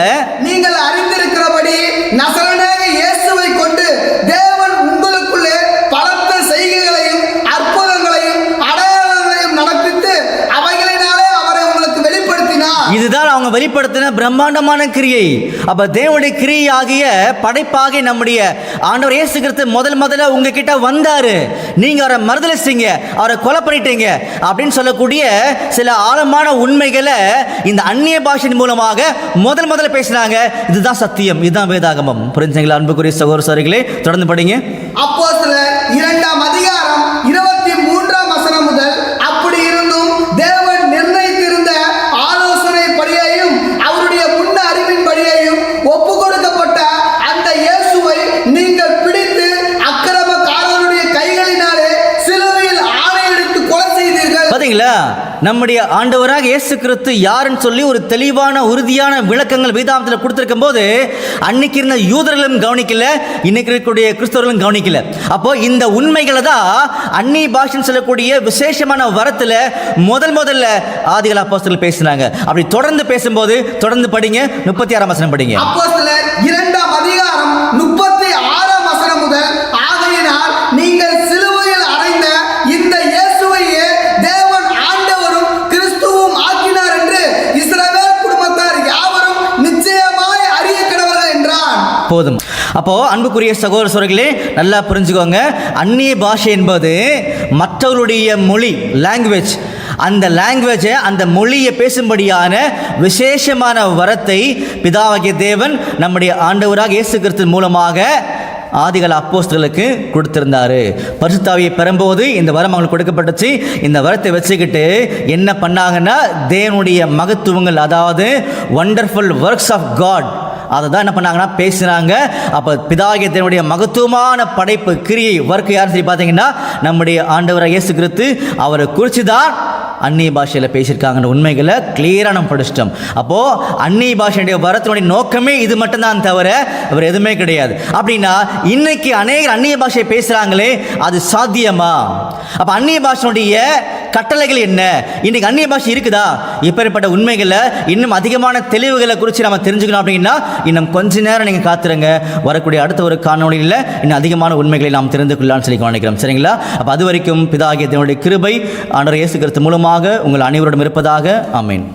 நீங்கள் அறிந்திருக்கிறபடி நசரேயனாகிய இயேசுவை கொண்டு தேவன் உங்களுக்குள்ளே பலத்த செய்கைகளையும் அற்புதங்களையும் அடையாளங்களையும் நடப்பித்து அவைகளினாலே அவரை உங்களுக்கு வெளிப்படுத்தினார். இதுதான் அவங்க வெளிப்படுத்தின பிரம்மாண்டமான கிரியை. அப்ப தேவனுடைய கிரியை ஆகிய படைப்பாகிய நம்முடைய ஆண்டவர் இயேசு கிறிஸ்து முதல்ல உங்ககிட்ட வந்தாரு. நீங்க அவரை மறுதலிச்சீங்க, அவரை கொலை பண்ணிட்டீங்க அப்படின்னு சொல்லக்கூடிய சில ஆழமான உண்மைகளை இந்த அந்நிய பாஷையின் மூலமாக முதல்ல பேசினாங்க. இதுதான் சத்தியம், இதுதான் வேதாகமம். புரிஞ்சுங்களா அன்புக்குரிய சகோதரர்களே? தொடர்ந்து படிங்க. அப்போஸ்தலர் 2:23 முதல் அப்படி இருந்தும் தேவன் நிர்ணயித்திருந்த ஆலோசனை படியையும் அவருடைய முன்ன அறிவின் படியையும் ஒப்பு கொடுக்கப்பட்ட அந்த இயேசுவை நீங்கள் பிடித்து அக்கிரமக்காரருடைய கைகளினாலே சிலுவையில் ஆணையடித்து கொலை செய்தீர்கள். பாத்தீங்களா? நம்முடைய ஆண்டவராக இயேசு கிறிஸ்து யாருன்னு சொல்லி ஒரு தெளிவான உறுதியான விளக்கங்கள் வேதாகமத்தில் கொடுத்திருக்கும் போது அன்னைக்கு இருந்த யூதர்களும் கவனிக்கல, இன்னைக்கு இருக்கக்கூடிய கிறிஸ்தவர்களும் கவனிக்கல. அப்போ இந்த உண்மைகளை தான் அந்நிய பாஷைன்னு சொல்லக்கூடிய விசேஷமான வரத்துல முதல்ல ஆதிகால அப்போஸ்தலர்கள் பேசினாங்க. அப்படி தொடர்ந்து பேசும்போது தொடர்ந்து படிங்க, 36 படிங்க. அப்போஸ்தலர் 2:36 முதல் ஆகையினால் நீங்கள் சிலுவையில் அறைந்த இந்த இயேசுவையே தேவன் ஆண்டவரும் கிறிஸ்துவும் ஆக்கினார் என்று இஸ்ரவேல் குடும்பத்தார் யாவரும் நிச்சயமாய் அறிய கடவர்கள் என்றான். போதும். அப்போ அன்புக்குரிய சகோதரர்களே, நல்லா புரிஞ்சுக்கோங்க. அந்நிய பாஷை என்பது மற்றவருடைய மொழி, லாங்குவேஜ். அந்த லாங்குவேஜை, அந்த மொழியை பேசும்படியான விசேஷமான வரத்தை பிதாவாகிய தேவன் நம்முடைய ஆண்டவராக இயேசு கிறிஸ்து மூலமாக ஆதிகால அப்போஸ்தலர்களுக்கு கொடுத்திருந்தாரு. பரிசுத்த ஆவியை பெறும்போது இந்த வரம் அவங்களுக்கு கொடுக்கப்பட்டுச்சு. இந்த வரத்தை வச்சுக்கிட்டு என்ன பண்ணாங்கன்னா தேவனுடைய மகத்துவங்கள், அதாவது வண்டர்ஃபுல் ஒர்க்ஸ் ஆஃப் காட், அதை தான் என்ன பண்ணாங்கன்னா பேசினாங்க. அப்போ பிதாகிய தேவனுடைய மகத்துவமான படைப்பு கிரியை வர்க்கு யார் சொல்லி பார்த்தீங்கன்னா நம்முடைய ஆண்டவராக இயேசு கிறிஸ்து. அவரை குறித்து தான் அந்நிய பாஷையில் பேசியிருக்காங்கன்ற உண்மைகளை கிளியராக நம்ம படிச்சிட்டோம். அப்போது அந்நிய பாஷையுடைய வரத்தினுடைய நோக்கமே இது மட்டும்தான் தவிர அவர் எதுவுமே கிடையாது. அப்படின்னா இன்னைக்கு அநேகர் அந்நிய பாஷையை பேசுகிறாங்களே, அது சாத்தியமா? அப்போ அந்நிய பாஷையுடைய கட்டளைகள் என்ன? இன்னைக்கு அந்நிய பாஷை இருக்குதா? இப்பேற்பட்ட உண்மைகளை இன்னும் அதிகமான தெளிவுகளை குறித்து நம்ம தெரிஞ்சுக்கணும். அப்படின்னா இன்னும் கொஞ்ச நேரம் நீங்கள் காத்துருங்க. வரக்கூடிய அடுத்த ஒரு காணொளியில் இன்னும் அதிகமான உண்மைகளை நாம் தெரிந்து கொள்ளலாம்னு சொல்லி கவனிக்கிறோம். சரிங்களா? அப்போ அது வரைக்கும் பிதாகிய தேவனுடைய கிருபை ஆண்டவர் இயேசு கிறிஸ்து மூலமாக உங்கள் அனைவரோடும் இருப்பதாக. ஆமென்.